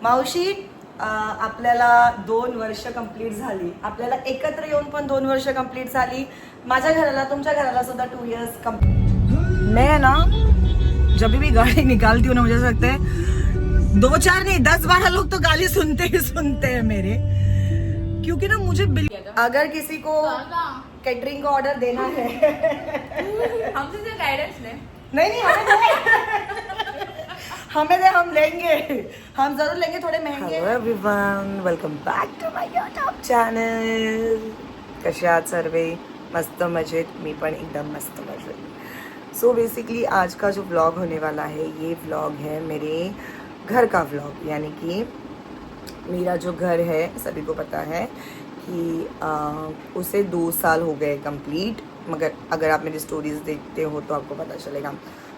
मावशी आपल्याला 2 वर्ष कंप्लीट झाली. आपल्याला एकत्र येऊन पण 2 वर्ष कंप्लीट झाली. माझ्या घराला तुमच्या घराला सुद्धा 2 इयर्स कंप्लीट. मैं ना जब भी गाड़ी निकालती हूँ ना, मुझे ऐसा लगता है 2-4 नहीं 10-12 लोग तो गाली सुनते ही सुनते हैं मेरे, क्योंकि ना मुझे अगर किसी को कैटरिंग का ऑर्डर देना है हमसे गाइडेंस ले नहीं हमें दे, हम लेंगे, हम जरूर लेंगे, थोड़े महंगे. Hello everyone, welcome back to my YouTube channel. कसे आहात सर्वे? मस्त मजेत. मी पण एकदम मस्त मजेत. सो बेसिकली आज का जो व्लॉग होने वाला है, ये व्लॉग है मेरे घर का व्लॉग. यानी कि मेरा जो घर है सभी को पता है कि उसे 2 साल हो गए कंप्लीट. मगर अगर आप मेरी स्टोरीज देखते हो तो आपको पता चलेगा.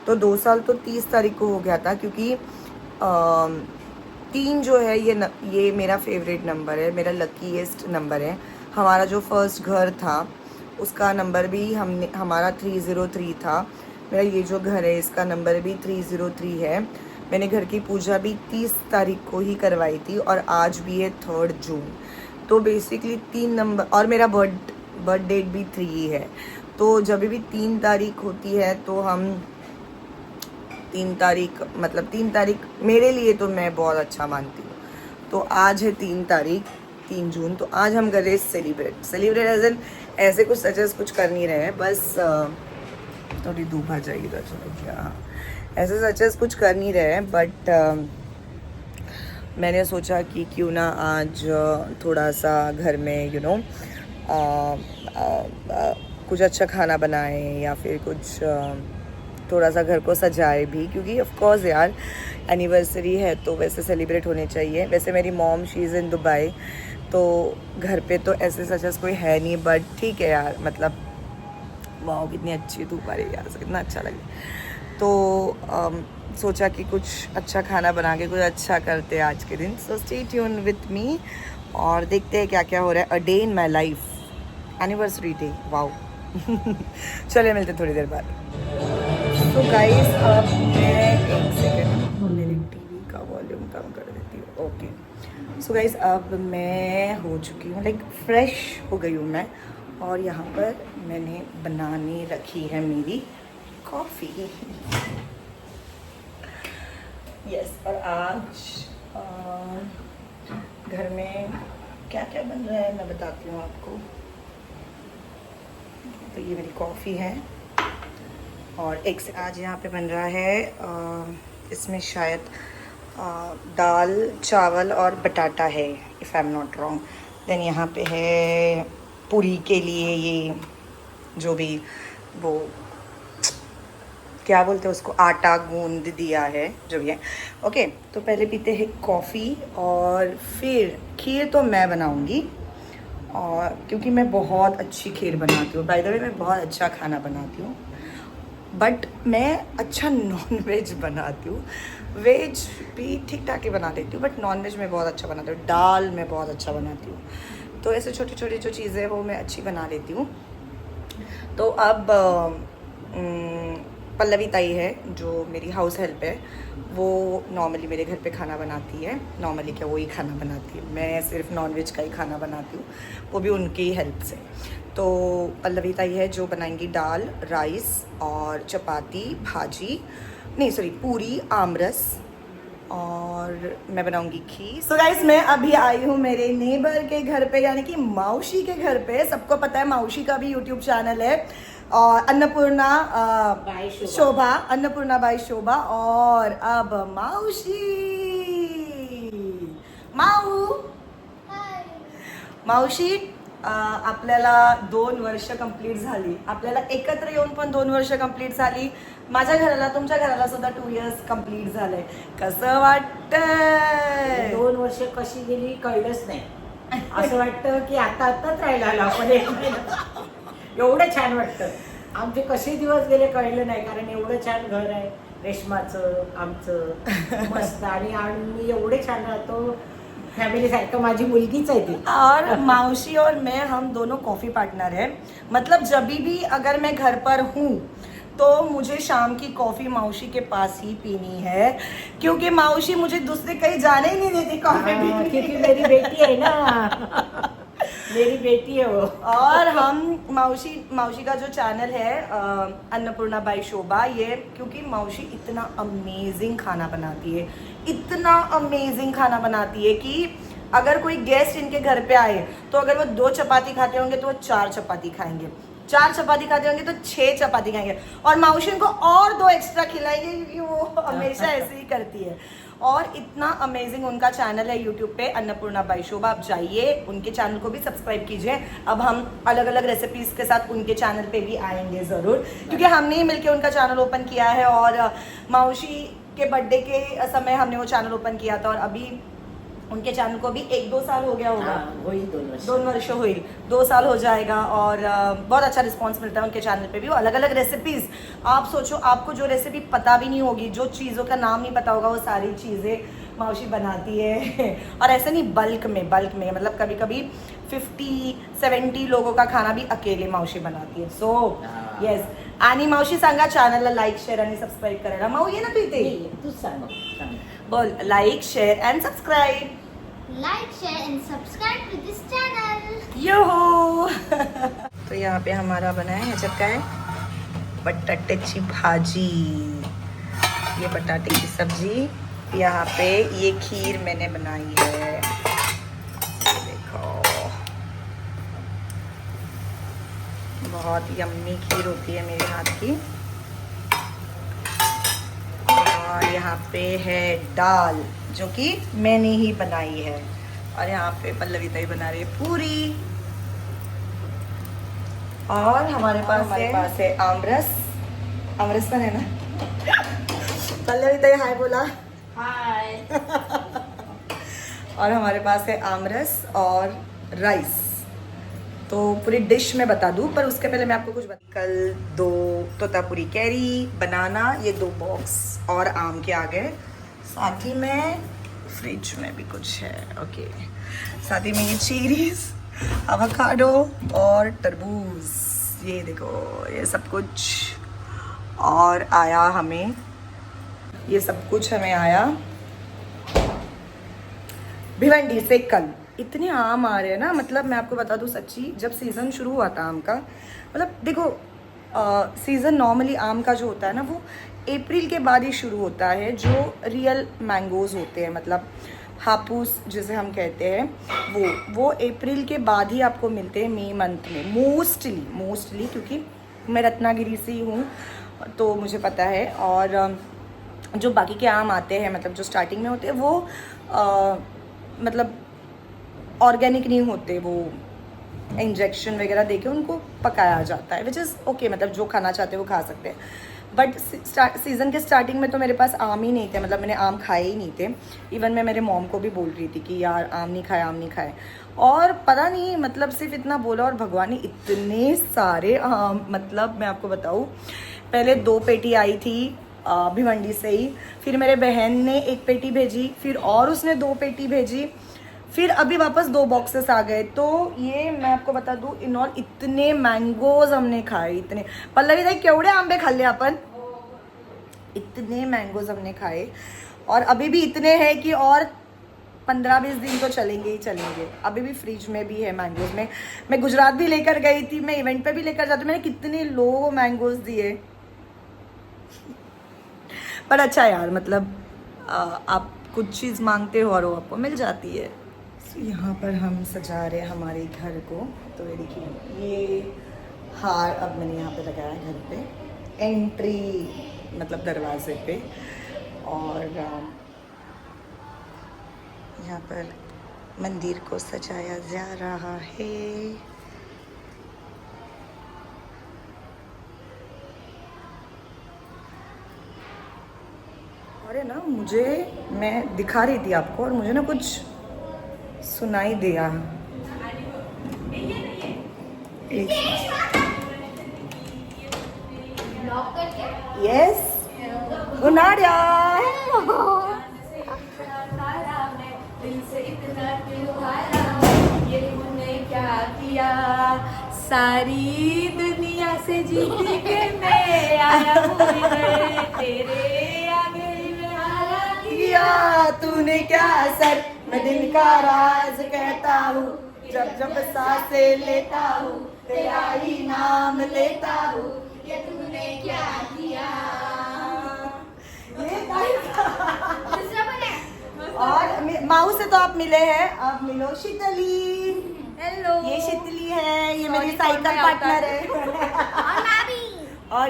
तो 2 साल तो 30 तारीख को हो गया था, क्योंकि 3 जो है ये मेरा फेवरेट नंबर है, मेरा लकीएस्ट नंबर है. हमारा जो फर्स्ट घर था उसका नंबर भी हमारा 303 था. मेरा ये जो घर है इसका नंबर भी 303 है. मैंने घर की पूजा भी 30 तारीख को ही करवाई थी और आज भी है 3 जून. तो बेसिकली 3 नंबर, और मेरा बर्थ डेट भी 3 है. तो जब भी 3 तारीख होती है तो हम 3 तारीख, मतलब 3 तारीख मेरे लिए तो मैं बहुत अच्छा मानती हूँ. तो आज है 3 तारीख, 3 जून. तो आज हम कर रहे हैं सेलिब्रेट एज एन, ऐसे कुछ सजेस्ट कुछ कर नहीं रहे हैं, बस थोड़ी धूप आ जाएगी तो अच्छा लगेगा. ऐसे सजेस्ट कुछ कर नहीं रहे हैं, बट मैंने सोचा कि क्यों ना आज थोड़ा सा घर में कुछ अच्छा खाना बनाएं या फिर कुछ थोड़ा सा घर को सजाए भी, क्योंकि ऑफ कोर्स यार एनिवर्सरी है तो वैसे सेलिब्रेट होने चाहिए. वैसे मेरी mom she is in Dubai, तो घर पे तो ऐसे सच कोई है नहीं, बट ठीक है यार, मतलब वाह कितनी अच्छी धूप आ रही है यार, कितना अच्छा लगे. तो सोचा कि कुछ अच्छा खाना बना के कुछ अच्छा करते हैं आज के दिन. So stay tune with me और देखते हैं क्या क्या हो रहा है. A day in my life, anniversary day, wow. चलिए मिलते थोड़ी देर बाद. तो गाइस अब मैं एक सेकेंड मेरी टीवी का वॉल्यूम कम कर देती हूँ. ओके. सो गाइस अब मैं हो चुकी हूँ, लाइक फ्रेश हो गई हूँ मैं, और यहाँ पर मैंने बनाने रखी है मेरी कॉफ़ी. यस. और आज घर में क्या क्या बन रहा है मैं बताती हूँ आपको. तो ये मेरी कॉफ़ी है और एक से आज यहाँ पे बन रहा है इसमें शायद दाल चावल और बटाटा है, if I am not wrong. Then यहाँ पे है पूरी के लिए ये जो भी वो क्या बोलते हैं उसको, आटा गूंद दिया है, जो भी है. ओके. तो पहले पीते हैं कॉफ़ी और फिर खीर तो मैं बनाऊँगी, और क्योंकि मैं बहुत अच्छी खीर बनाती हूँ. बाय द वे मैं बहुत अच्छा खाना बनाती हूँ, बट मैं अच्छा नॉन वेज बनाती हूँ. वेज भी ठीक ठाक ही बना लेती हूँ, बट नॉन वेज मैं बहुत अच्छा बनाती हूँ. दाल मैं बहुत अच्छा बनाती हूँ. तो ऐसे छोटी छोटी जो चीज़ें वो मैं अच्छी बना लेती हूँ. तो अब पल्लवी ताई है जो मेरी हाउस हेल्प है, वो नॉर्मली मेरे घर पे खाना बनाती है. नॉर्मली क्या, वो ही खाना बनाती है, मैं सिर्फ नॉन वेज का ही खाना बनाती हूँ, वो भी उनकी हेल्प से. तो पल्लवी ताई है जो बनाएंगी दाल, राइस और चपाती, भाजी, नहीं सॉरी पूरी, आमरस, और मैं बनाऊंगी खीर. सो गाइस मैं अभी आई हूँ मेरे नेबर के घर पे, यानी कि माउशी के घर पे. सबको पता है माउशी का भी यूट्यूब चैनल है, और अन्नपूर्णा शोभा, अन्नपूर्णा बाई शोभा. और अब मावशी आपल्याला 2 वर्ष कंप्लीट झाली. आपल्याला एकत्र येऊन पण 2 वर्ष कंप्लीट झाली. माझ्या घराला तुमच्या घराला सुद्धा 2 इयर्स कंप्लीट झालंय. कसं वाटतंय? 2 वर्ष कशी गेली कळलंच नाही. असं वाटतं की आताच राहिला आलो आपण एक महिना. एवढं छान वाटतं. आमचे कसे दिवस गेले कळलं नाही, कारण एवढं छान घर आहे रेशमाचं आमचं मस्त, आणि आम्ही एवढे छान राहतो फैमिली सारखं. माझी मुलगीच आहे ती. और माउशी और मैं हम दोनों कॉफ़ी पार्टनर हैं. मतलब जब भी अगर मैं घर पर हूँ तो मुझे शाम की कॉफ़ी माउशी के पास ही पीनी है, क्योंकि माउशी मुझे दूसरे कहीं जाने ही नहीं देती कॉफ़ी पीने। क्योंकि मेरी बेटी है ना, मेरी बेटी है वो। और हम माउशी का जो चैनल है अन्नपूर्णा बाई शोभा, ये क्योंकि माउशी इतना अमेजिंग खाना बनाती है, इतना अमेजिंग खाना बनाती है कि अगर कोई गेस्ट इनके घर पे आए तो अगर वो 2 चपाती खाते होंगे तो वो 4 चपाती खाएंगे, 4 चपाती खाते होंगे तो 6 चपाती खाएंगे, और माउशी उनको और 2 एक्स्ट्रा खिलाएंगे, क्योंकि वो हमेशा ऐसे ही करती है। और इतना अमेजिंग उनका चैनल है यूट्यूब पे, अन्नपूर्णा बाई शोभा। आप जाइए, उनके चैनल को भी सब्सक्राइब कीजिए। अब हम अलग अलग रेसिपीज़ के साथ उनके चैनल पे भी आएंगे ज़रूर, क्योंकि हमने ही मिलकर उनका चैनल ओपन किया है, और माउशी के बर्थडे के समय हमने वो चैनल ओपन किया था, और अभी उनके चैनल को भी 1-2 साल हो गया होगा। वही 2 वर्ष। 2 वर्ष हुई, 2 साल हो जाएगा, और बहुत अच्छा रिस्पांस मिलता है उनके चैनल पे भी। वो अलग अलग रेसिपीज़, आप सोचो आपको जो रेसिपी पता भी नहीं होगी, जो चीज़ों का नाम नहीं पता होगा, वो सारी चीज़ें माउशी बनाती है। और ऐसे नहीं, बल्क में मतलब कभी कभी 50-70 लोगों का खाना भी अकेले माउशी बनाती है। सो येस, आणि मावशी सांगा चॅनलला लाईक शेअर आणि सबस्क्राईब करायला। माऊ ये ना तू इथे, तू सांग। बोल like share and subscribe. Like, share and subscribe to this channel. यो तो यहाँ पे हमारा बना है, ह्याच्यात काय बटाट्याची भाजी, ये बटाटे की सब्जी, यहाँ पे ये खीर मैंने बनाई है, देखो बहुत यम्मी खीर होती है मेरे हाथ की। और यहाँ पे है दाल, जो कि मैंने ही बनाई है, और यहाँ पे पल्लवी ताई बना रही है पूरी, और हमारे पास है आमरस। आमरस पर है ना, पल्लवी ताई हाय बोला। हाय। और हमारे पास है आमरस और राइस। तो पूरी डिश में बता दूं, पर उसके पहले मैं आपको कुछ कल 2 तोतापुरी कैरी, बनाना, ये 2 बॉक्स और आम के आ गए। साथ ही में फ्रिज में भी कुछ है, ओके। साथ ही में ये चीरीज, अवाकाडो और तरबूज, ये देखो ये सब कुछ। और आया हमें, ये सब कुछ हमें आया भिवंडी से कल। इतने आम आ रहे हैं ना, मतलब मैं आपको बता दूं सच्ची, जब सीज़न शुरू हुआ था आम का, मतलब देखो सीज़न नॉर्मली आम का जो होता है ना, वो अप्रैल के बाद ही शुरू होता है, जो रियल मैंगोज़ होते हैं, मतलब हापूस जिसे हम कहते हैं, वो अप्रैल के बाद ही आपको मिलते हैं, मई मंथ में मोस्टली, क्योंकि मैं रत्नागिरी से ही हूँ तो मुझे पता है। और जो बाकी के आम आते हैं, मतलब जो स्टार्टिंग में होते हैं, वो मतलब ऑर्गेनिक नहीं होते, वो इंजेक्शन वगैरह देके उनको पकाया जाता है, विच इज़ ओके, मतलब जो खाना चाहते हैं वो खा सकते हैं। बट सीज़न के स्टार्टिंग में तो मेरे पास आम ही नहीं थे, मतलब मैंने आम खाए ही नहीं थे। इवन मैं मेरे मॉम को भी बोल रही थी कि यार आम नहीं खाए, और पता नहीं मतलब सिर्फ इतना बोला, और भगवान ने इतने सारे आम, मतलब मैं आपको बताऊँ, पहले 2 पेटी आई थी भिवंडी से ही, फिर मेरे बहन ने 1 पेटी भेजी, फिर और उसने 2 पेटी भेजी, फिर अभी वापस 2 बॉक्सेस आ गए। तो ये मैं आपको बता दूं, इन ऑल इतने मैंगोज हमने खाए, इतने। पल्लवी ताई केवढे आंबे खाल्ले अपन, इतने मैंगोज हमने खाए, और अभी भी इतने हैं कि और 15-20 दिन तो चलेंगे ही चलेंगे। अभी भी फ्रिज में भी है मैंगोज में। मैं गुजरात भी लेकर गई थी, मैं इवेंट पे भी लेकर जाती हूँ, मैंने कितने लोगों को मैंगोज दिए। पर अच्छा यार, मतलब आप कुछ चीज़ मांगते हो और वो आपको मिल जाती है। तो यहाँ पर हम सजा रहे हैं हमारे घर को। तो ये देखिए, ये हार अब मैंने यहाँ पे लगाया है घर पे, एंट्री मतलब दरवाजे पे, और यहाँ पर मंदिर को सजाया जा रहा है। अरे ना, मैं दिखा रही थी आपको, और मुझे ना कुछ सुनाई दिया। यस, गुनाडिया। क्या किया, सारी दुनिया प्यासे जीती के मैं आया भूल गए तेरे आगे मैं हारा किया तूने क्या असर, मैं दिल का राज कहता हूँ, जब जब सांसें लेता हूँ तेरा ही नाम लेता हूँ, ये तूने क्या किया। ये दूसरा पण आहे. और माऊ से तो आप मिले हैं, अब मिलो शीतली। हेलो ये शीतली है, ये मेरी Sorry, साइकिल कौन है पार्टनर है। और मैं भी. और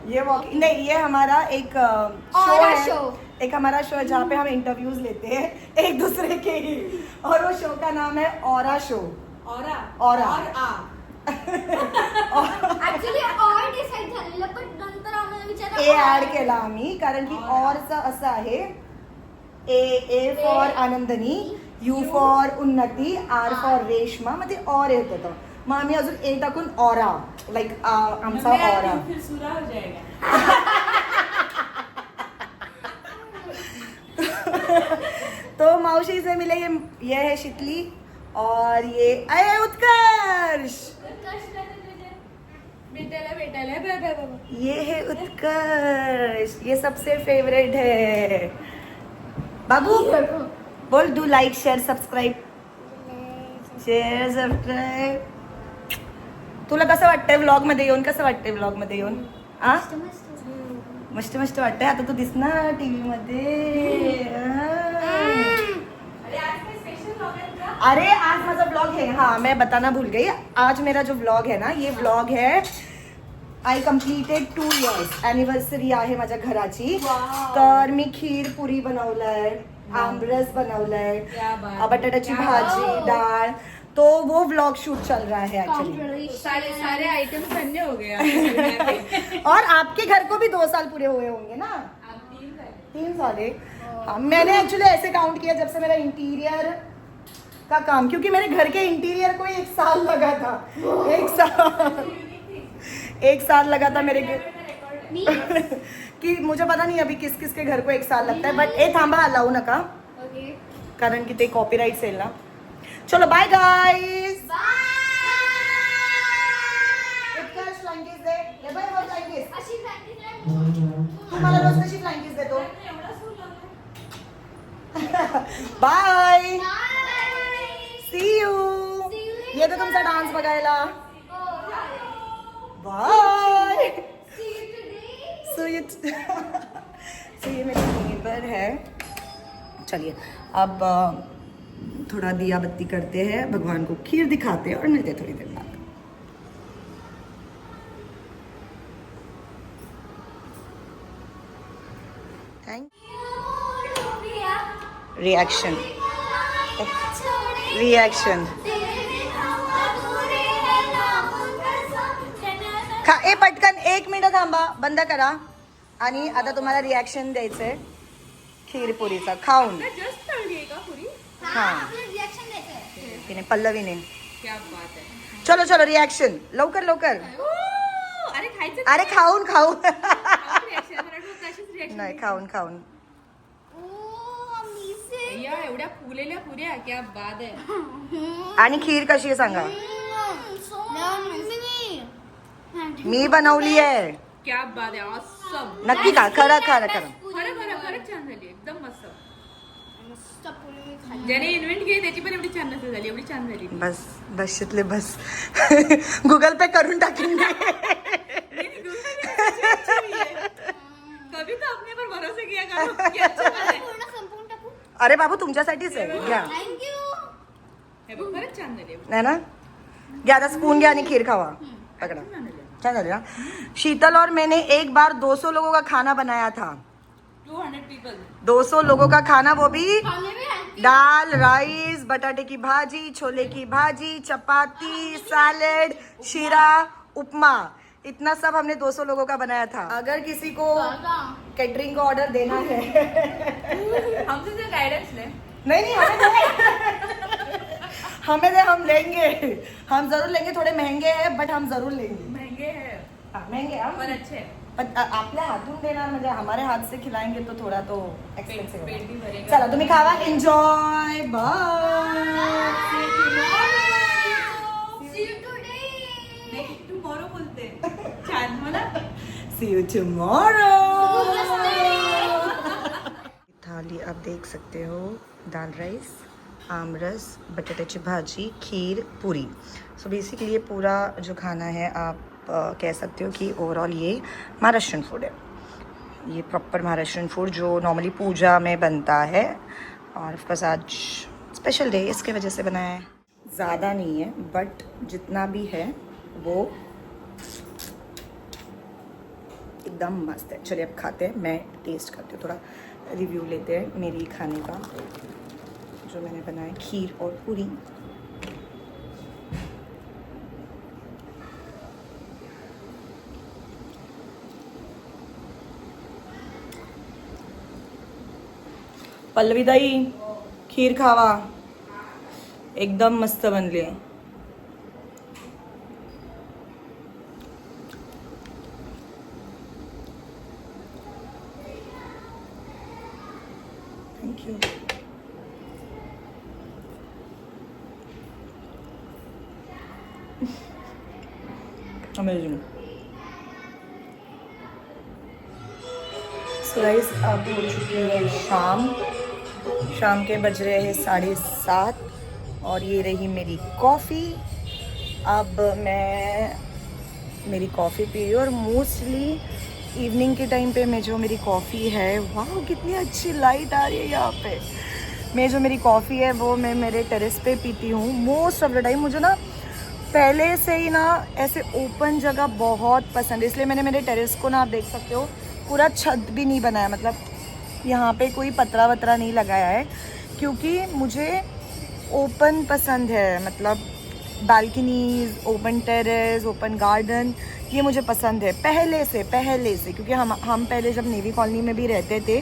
ये वॉकिंग नहीं, ये हमारा एक शो Aura है, show. एक हमारा शो है जहाँ पे हम इंटरव्यूज लेते हैं एक दूसरे के ही, और वो शो का नाम है aura show. Aura actually or decide झालेलं पण नंतर आम्हाला विचारलं ए ऍड केला आम्ही, कारण की ऑरचं असं आहे, ए फॉर आनंदनी, यू फॉर उन्नती, आर फॉर रेशमा, मग ते ऑर येत होतं, मग आम्ही अजून ए टाकून ऑरा, लाईक आमचा ऑरा। तो मौसी से मिले, ये है शीतली, और ये अरे उत्कर्ष, ये है उत्कर्ष, ये सबसे फेवरेट है। बाबू बोल, do like share subscribe, share subscribe. तुला कसं वाटतंय व्लॉग मध्ये येऊन, कसं वाटतंय व्लॉग मध्ये येऊन? आ मस्त मस्त वाटतंय, आता तू दिसणार टीव्ही मध्ये। अरे आज माझा ब्लॉग है, हाँ मैं बताना भूल गई, आज मेरा जो ब्लॉग है ना, ये ब्लॉग है आय कम्प्लिटेड 2 years ॲनिव्हर्सरी आहे माझ्या घराची, तर मी खीर पुरी बनवलंय, आमरस बनवलंय, बटाट्याची भाजी, डाळ, तो वो व्लॉग शूट चल रहा है एक्चुअली। सारे आइटम्स धन्य हो गए। और आपके घर को भी 2 साल पूरे हुए होंगे ना? 3 साल है। हाँ, मैंने एक्चुअली ऐसे काउंट किया जब से मेरा इंटीरियर का काम, क्योंकि मेरे घर के इंटीरियर को 1 साल लगा था, 1 साल लगा था मेरे कि मुझे पता नहीं अभी किस किस के घर को 1 साल लगता है, बट ए थांबा लावू नका, कारण की ते कॉपीराइट सेल ना। चलो बाय गाइस, उत्कर्ष फ्लाइंग किस दे, ये बाय बोल फ्लाइंग किस, अशी प्रॅक्टिस आहे. तुम्हाला रोज कशी फ्लाइंग किस देतो? Bye, see you. ये तो तुमचा डान्स बघायला, बाय। सो ये मेरी नेबर है। चलिए अब थोड़ा दिया बत्ती करते हैं, भगवान को खीर दिखाते हैं और मिलते हैं थोड़ी देर बाद। थैंक रिएक्शन ए पटकन 1 मिनिट थांबा, बंद करा, आणि आता तुम्हाला रिॲक्शन द्यायचंय खीरपुरीचा खाऊन। जस्ट तळली आहे का पुरी? हाँ, रिॲक्शन द्यायचं. तिने पल्लवीने। क्या बात है। चलो चलो रिॲक्शन लवकर लवकर। अरे खायचं अरे खाऊन खाऊन reaction. मला वाटलं कशीच reaction नाही, देईल. खाऊन खाऊन। या एवढ्या फुगलेल्या पुऱ्या, क्या बात आहे। आणि खीर कशी आहे सांगा? मी बनवली आहे। क्या बात आहे, ऑसम। नक्की का? खरं खरं खरं खरंच छान झाली, एकदम मस्त। ज्याने इन्व्हेंट केली त्याची पण एवढी छान नसेल झाली, एवढी छान झाली। बस बस शितले बस गूगल पे करून टाकेन मी। कभी तो अपने पर भरोसा किया करो कि अच्छा बने। पूर्ण संपवून टाकू. अरे बाबू तुमच्यासाठीच आहे, घ्या। थँक्यू. हे बघ, खरंच छान झाली। नाही ना, घ्या आता स्पून घ्या आणि खीर खावा, पकड़ा। क्या कर रहा? शीतल और मैंने एक बार 200 लोगों का खाना बनाया था। 200 people। 200 लोगों का खाना, वो भी खाने में हेल्प. दाल, राइस, बटाटे की भाजी, छोले की भाजी, चपाती, सैलेड, शीरा, उपमा, इतना सब हमने 200 लोगों का बनाया था। अगर किसी को कैटरिंग का ऑर्डर देना है हमसे जो गाइडेंस ले। नहीं हमें हमें दे, हम लेंगे, हम जरूर लेंगे। थोड़े महंगे हैं बट हम जरूर लेंगे। महंगे हैं महंगे हम पर अच्छे हैं। पण आपल्या हातून देणार म्हणजे हमारे हाथ से खिलाएंगे तो थोड़ा तो एक्सपेंसिव पेट भी भरेगा। चला तुम्ही खावा, enjoy, bye. See you today. Next tomorrow See you tomorrow. थाली आप देख सकते हो, दाल राइस, आमरस, बटाट्याची भाजी, खीर, पूरी. सो बेसिकली ये पूरा जो खाना है आप कह सकते हो कि ओवरऑल ये महाराष्ट्रन फूड है. ये प्रॉपर महाराष्ट्रन फूड जो नॉर्मली पूजा में बनता है. और ऑफकोर्स आज स्पेशल डे इसके वजह से बनाया है. ज़्यादा नहीं है बट जितना भी है वो एकदम मस्त है. चलिए अब खाते हैं. मैं टेस्ट करती हूँ, थोड़ा रिव्यू लेते हैं मेरी खाने का जो मैंने बनाया. खीर और पूरी. पल्लवी ताई खीर खावा, एकदम मस्त बनली आहे. Thank you. Amazing. So guys अब हो चुकी है शाम के बज रहे हैं 7:30 और ये रही मेरी कॉफ़ी. अब मैं मेरी कॉफ़ी पी रही हूँ और मोस्टली इवनिंग के टाइम पे मैं जो मेरी कॉफ़ी है, वाह कितनी अच्छी लाइट आ रही है यहाँ पे. मैं जो मेरी कॉफ़ी है वो मैं मेरे टेरेस पे पीती हूँ मोस्ट ऑफ द टाइम. मुझे ना पहले से ही ना ऐसे ओपन जगह बहुत पसंद है, इसलिए मैंने मेरे टेरेस को ना आप देख सकते हो पूरा छत भी नहीं बनाया. मतलब यहाँ पे कोई पतरा वतरा नहीं लगाया है क्योंकि मुझे ओपन पसंद है. मतलब balconies, open terrace, open garden ये मुझे पसंद है पहले से क्योंकि हम पहले जब नेवी कॉलोनी में भी रहते थे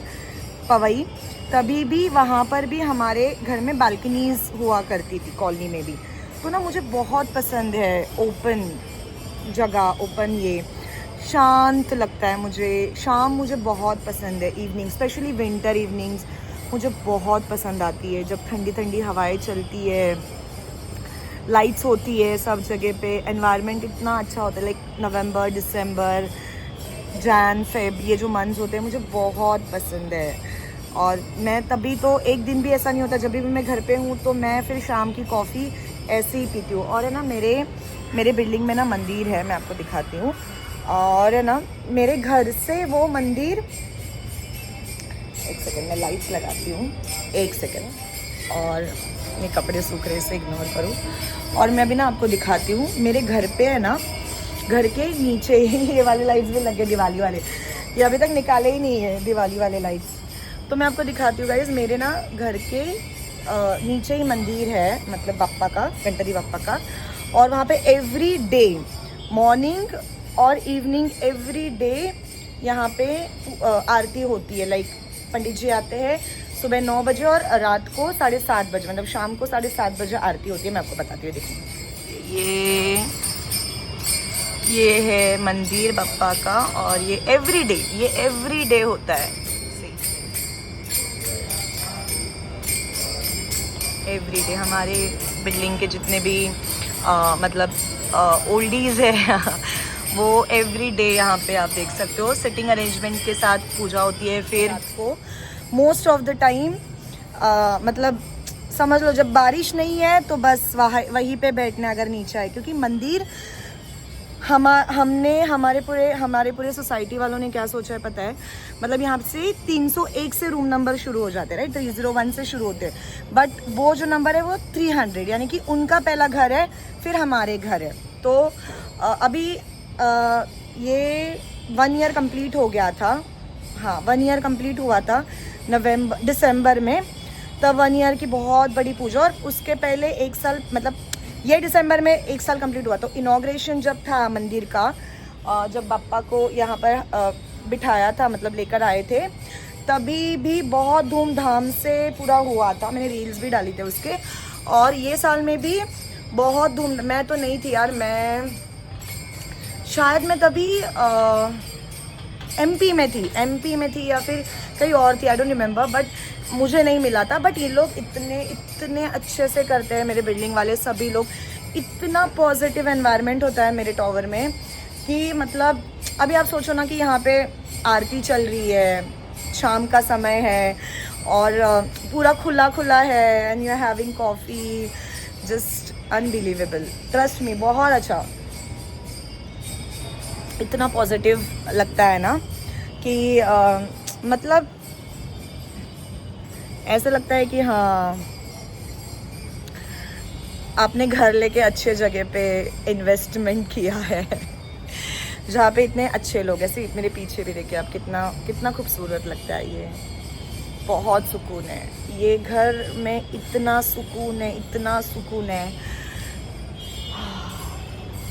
पवई, तभी भी वहाँ पर भी हमारे घर में बालकनीज हुआ करती थी कॉलोनी में भी. तो ना मुझे बहुत पसंद है ओपन जगह, ओपन ये शांत लगता है मुझे. शाम मुझे बहुत पसंद है. इवनिंग स्पेशली विंटर इवनिंग्स मुझे बहुत पसंद आती है जब ठंडी ठंडी हवाएं चलती है, लाइट्स होती है सब जगह पे, एनवायरनमेंट इतना अच्छा होता है. लाइक नवंबर, दिसंबर, जैन, फेब ये जो मंथ्स होते हैं मुझे बहुत पसंद है. और मैं तभी तो एक दिन भी ऐसा नहीं होता जब भी मैं घर पे हूँ तो मैं फिर शाम की कॉफ़ी ऐसे ही पीती हूँ. और है ना मेरे बिल्डिंग में ना मंदिर है, मैं आपको दिखाती हूँ. और है ना मेरे घर से वो मंदिर, एक सेकंड मैं लाइट्स लगाती हूँ, एक सेकंड और मेरे कपड़े सूख रहे से इग्नोर करूँ. और मैं अभी ना आपको दिखाती हूँ मेरे घर पे है ना, घर के नीचे ही ये वाले लाइट्स भी लगे, दिवाली वाले. ये अभी तक निकाले ही नहीं है दिवाली वाले लाइट्स. तो मैं आपको दिखाती हूँ गाइस, मेरे ना घर के नीचे ही मंदिर है, मतलब बाप्पा का, गणपति बाप्पा का. और वहाँ पे एवरी डे मॉर्निंग और इवनिंग एवरी डे यहाँ पे आरती होती है. लाइक पंडित जी आते हैं सुबह 9 बजे और रात को 7:30 बजे, मतलब शाम को 7:30 बजे आरती होती है. मैं आपको बताती हूँ, देखिए ये है मंदिर बाप्पा का और ये एवरी डे होता है. एवरी डे हमारे बिल्डिंग के जितने भी मतलब ओल्डीज़ है वो एवरी डे यहाँ पे आप देख सकते हो सिटिंग अरेंजमेंट के साथ पूजा होती है. फिर आपको मोस्ट ऑफ द टाइम मतलब समझ लो जब बारिश नहीं है तो बस वहीं पे बैठना अगर नीचे आए, क्योंकि मंदिर हमने हमारे पूरे सोसाइटी वालों ने क्या सोचा है पता है. मतलब यहाँ से 301 से रूम नंबर शुरू हो जाते हैं, राइट. 301 से शुरू होते हैं, बट वो जो नंबर है वो 300, यानी कि उनका पहला घर है फिर हमारे घर है. तो अभी ये 1 ईयर कंप्लीट हो गया था. हाँ 1 ईयर कंप्लीट हुआ था दिसंबर में. तब 1 ईयर की बहुत बड़ी पूजा. और उसके पहले 1 साल, मतलब ये दिसंबर में 1 साल कंप्लीट हुआ. तो इनॉग्रेशन जब था मंदिर का, जब बाप्पा को यहाँ पर बिठाया था, मतलब लेकर आए थे, तभी भी बहुत धूमधाम से पूरा हुआ था. मैंने रील्स भी डाली थे उसके. और ये साल में भी बहुत मैं तो नहीं थी यार, मैं शायद मैं तभी एमपी में थी या फिर कहीं और थी, आई डोंट रिमेम्बर, बट मुझे नहीं मिला था. बट ये लोग इतने अच्छे से करते हैं, मेरे बिल्डिंग वाले सभी लोग. इतना पॉजिटिव एनवायरनमेंट होता है मेरे टावर में कि मतलब अभी आप सोचो ना कि यहाँ पे आरती चल रही है, शाम का समय है और पूरा खुला खुला है and you are having coffee, just unbelievable, trust me, बहुत अच्छा। इतना पॉजिटिव लगता है ना कि मतलब ऐसा लगता है कि हाँ आपने घर लेके अच्छे जगह पे इन्वेस्टमेंट किया है जहाँ पे इतने अच्छे लोग, ऐसे मेरे पीछे भी देखिए आप, कितना कितना खूबसूरत लगता है ये, बहुत सुकून है ये घर में, इतना सुकून है, इतना सुकून है।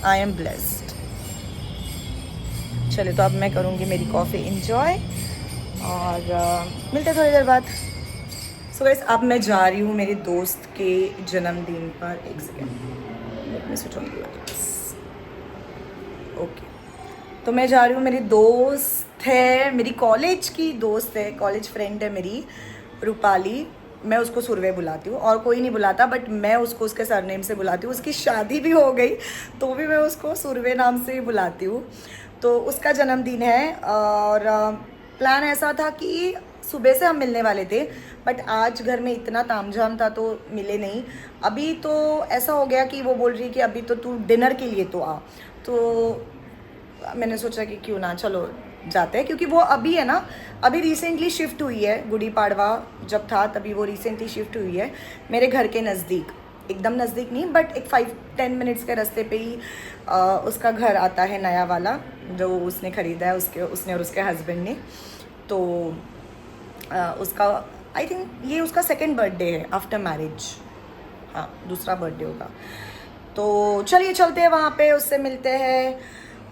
I am blessed. चलिए तो अब मैं करूँगी मेरी कॉफ़ी इंजॉय और मिलते हैं थोड़ी देर बाद। सो गाइस अब मैं जा रही हूँ मेरे दोस्त के जन्मदिन पर। एक सेकेंड मैं स्विच ऑन किया। ओके, तो मैं जा रही हूँ, मेरी दोस्त है, मेरी कॉलेज की दोस्त है, कॉलेज फ्रेंड है मेरी रूपाली। मैं उसको सुरवे बुलाती हूँ और कोई नहीं बुलाता, बट मैं उसको उसके सरनेम से बुलाती हूँ। उसकी शादी भी हो गई तो भी मैं उसको सुरवे नाम से ही बुलाती हूँ। तो उसका जन्मदिन है और प्लान ऐसा था कि सुबह से हम मिलने वाले थे, बट आज घर में इतना तामझाम था तो मिले नहीं। अभी तो ऐसा हो गया कि वो बोल रही कि अभी तो तू डिनर के लिए तो आ, तो मैंने सोचा कि क्यों ना चलो जाते हैं, क्योंकि वो अभी है ना, अभी रिसेंटली शिफ्ट हुई है। गुड़ी पाड़वा जब था तभी वो रिसेंटली शिफ्ट हुई है मेरे घर के नज़दीक, एकदम नज़दीक नहीं बट एक 5-10 मिनट्स के रास्ते पे ही उसका घर आता है, नया वाला जो उसने ख़रीदा है, उसने और उसके हस्बैंड ने। तो उसका आई थिंक ये उसका 2nd बर्थडे है आफ्टर मैरिज, हाँ 2रा बर्थडे होगा। तो चलिए चलते हैं वहाँ पे, उससे मिलते हैं।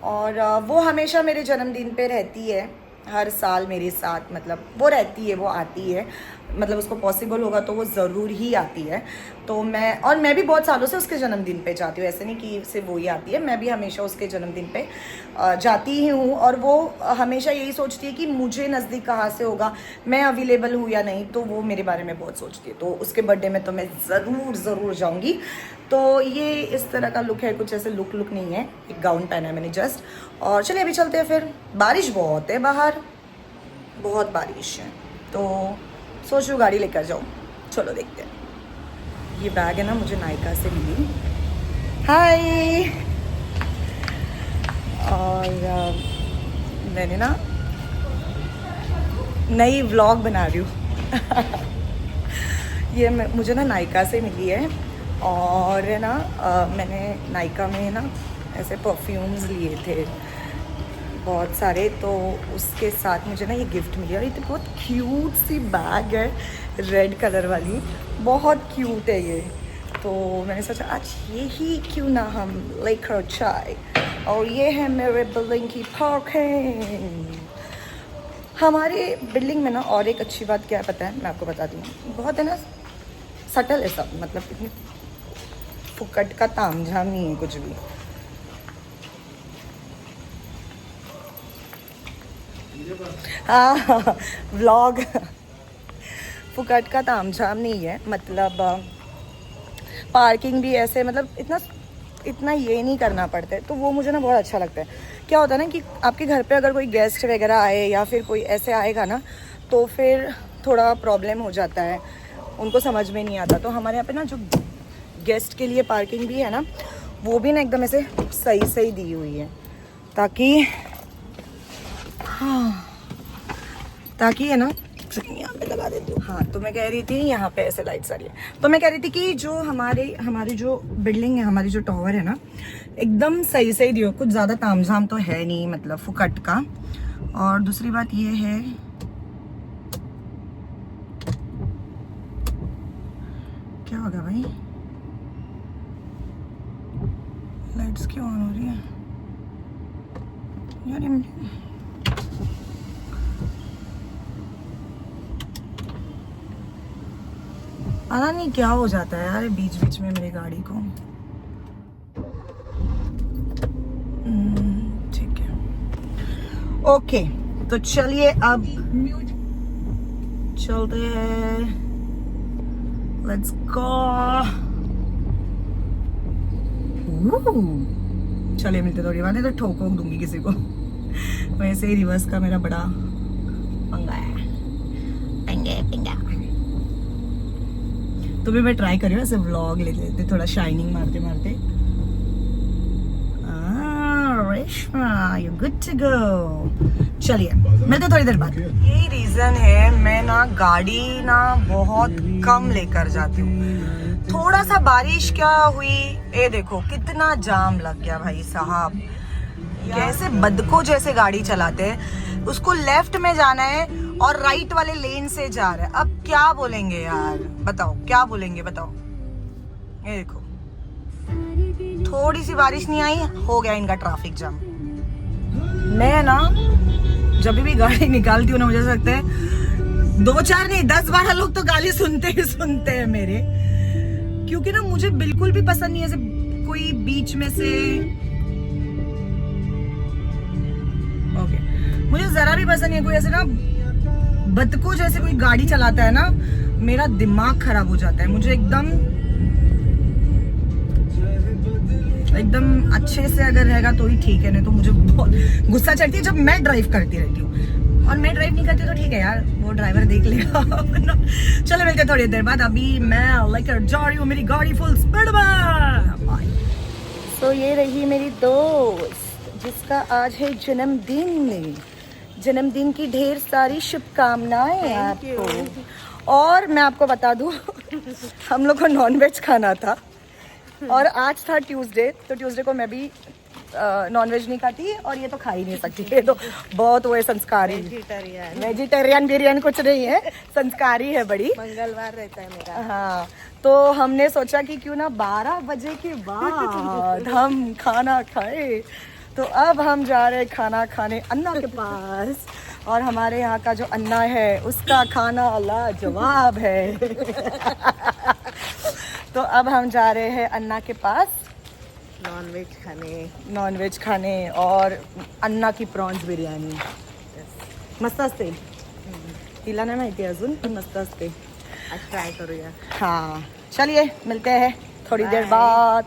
और वो हमेशा मेरे जन्मदिन पे रहती है, हर साल मेरे साथ, मतलब वो रहती है, वो आती है, मतलब उसको पॉसिबल होगा तो वो ज़रूर ही आती है। तो मैं भी बहुत सालों से उसके जन्मदिन पे जाती हूँ, ऐसे नहीं कि सिर्फ वो ही आती है, मैं भी हमेशा उसके जन्मदिन पे जाती ही हूँ। और वो हमेशा यही सोचती है कि मुझे नज़दीक कहाँ से होगा, मैं अवेलेबल हूँ या नहीं, तो वो मेरे बारे में बहुत सोचती है। तो उसके बर्थडे में तो मैं ज़रूर जाऊँगी। तो ये इस तरह का लुक है, कुछ ऐसे लुक नहीं है, एक गाउन पहना है मैंने जस्ट। और चलिए अभी चलते हैं फिर। बारिश बहुत है बाहर, बहुत बारिश है, तो सोच रही हूँ गाड़ी लेकर जाऊँ। चलो देखते हैं। ये बैग है ना, मुझे नायका से मिली। हाय। और मैंने ना नई व्लॉग बना रही हूँ ये मुझे ना नायका से मिली है और है ना मैंने नायका में ना ऐसे परफ्यूम्स लिए थे बहुत सारे, तो उसके साथ मुझे ना ये गिफ्ट मिली। और ये तो बहुत क्यूट सी बैग है, रेड कलर वाली, बहुत क्यूट है ये। तो मैंने सोचा आज ये ही क्यों ना हम लेकर चाय। और ये है मेरे बिल्डिंग की पार्किंग। हमारे बिल्डिंग में ना और एक अच्छी बात क्या है पता है, मैं आपको बता दूँ, बहुत है ना सटल है सब, मतलब इतनी फुकट का तामझाम नहीं है कुछ भी। हाँ व्लॉग फुकट का तामझाम नहीं है, मतलब पार्किंग भी ऐसे, मतलब इतना ये नहीं करना पड़ता है। तो वो मुझे ना बहुत अच्छा लगता है। क्या होता है ना कि आपके घर पे अगर कोई गेस्ट वगैरह आए या फिर कोई ऐसे आएगा ना, तो फिर थोड़ा प्रॉब्लम हो जाता है, उनको समझ में नहीं आता। तो हमारे यहाँ पे ना जो गेस्ट के लिए पार्किंग भी है ना, वो भी ना एकदम ऐसे सही दी हुई है, ताकि है ना, यहाँ पे लगा देती हूँ। हाँ तो मैं कह रही थी यहाँ पे ऐसे लाइट्स आ रही है, तो मैं कह रही थी कि जो हमारी जो बिल्डिंग है, हमारी जो टावर है ना, एकदम सही दियो, कुछ ज़्यादा तामझाम तो है नहीं, मतलब फुकट का। और दूसरी बात ये है, क्या होगा भाई, लाइट्स क्यों ऑन हो रही है यार, पता नहीं क्या हो जाता है यार बीच में मेरी गाड़ी को। ठीक है, ओके, तो चलिए अब चलते हैं, लेट्स गो। चले मिलते थोड़ी बात है, तो ठोक दूंगी किसी को। वैसे ही रिवर्स का मेरा बड़ा पंगा है, पंगा। तो भी मैं ट्राई कर रही हूँ ऐसे व्लॉग ले लेते, थोड़ा शाइनिंग मारते मारते। Reshma you good to go. चलिए मिलते थोड़ी देर बाद। यही रीजन है मैं ना गाड़ी ना बहुत कम लेकर जाती हूँ। थोड़ा सा बारिश क्या हुई, ये देखो कितना जाम लग गया भाई साहब। कैसे बदको जैसे गाड़ी चलाते हैं। उसको लेफ्ट में जाना है और राइट वाले लेन से जा रहा है। अब क्या बोलेंगे यार, बताओ क्या बोलेंगे, बताओ। ये देखो थोड़ी सी बारिश नहीं आई, हो गया इनका ट्रैफिक जाम। मैं ना जब भी गाड़ी निकालती हूँ ना, मुझे ऐसा लगता है 2-4 नहीं 10-12 लोग तो गाली सुनते हैं मेरे, क्योंकि ना मुझे बिल्कुल भी पसंद नहीं है ऐसे कोई बीच में से। ओके, मुझे जरा भी पसंद नहीं है कोई ऐसे ना बतको जैसे कोई गाड़ी चलाता है ना, मेरा दिमाग खराब हो जाता है। मुझे एकदम अच्छे से अगर रहेगा तो ही ठीक है, नहीं तो मुझे बहुत गुस्सा चढ़ती है जब मैं ड्राइव करती रहती हूँ। और मैं ड्राइव नहीं करती तो ठीक है यार, वो ड्राइवर देख लेगा। चलो मिलते थोड़ी देर बाद। अभी मैं लेकर जा रही हूँ मेरी गाड़ी फुल स्पीड में। तो ये रही मेरी दोस्त जिसका आज है जन्मदिन। जन्मदिन की ढेर सारी शुभकामनाएं आपको। और मैं आपको बता दूं हम लोग को नॉनवेज खाना था और आज था ट्यूसडे, तो ट्यूसडे को मैं भी नॉनवेज नहीं खाती और ये तो खा ही नहीं सकती। ये तो बहुत वो है संस्कारी, वेजिटेरियन बिरियन कुछ नहीं है, संस्कारी है बड़ी। मंगलवार रहता है मेरा। हाँ, तो हमने सोचा कि क्यों ना 12 बजे के बाद हम खाना खाए। तो अब हम जा रहे हैं खाना खाने अन्ना के पास, और हमारे यहाँ का जो अन्ना है उसका खाना लाजवाब है। तो अब हम जा रहे हैं अन्ना के पास नॉनवेज खाने और अन्ना की प्रॉन्स बिर्याणी मस्त असते। तिला नाही माहिती अजून, पण मस्त असते। आज ट्राय करूया। हाँ चलिए मिलते हैं थोड़ी देर बाद।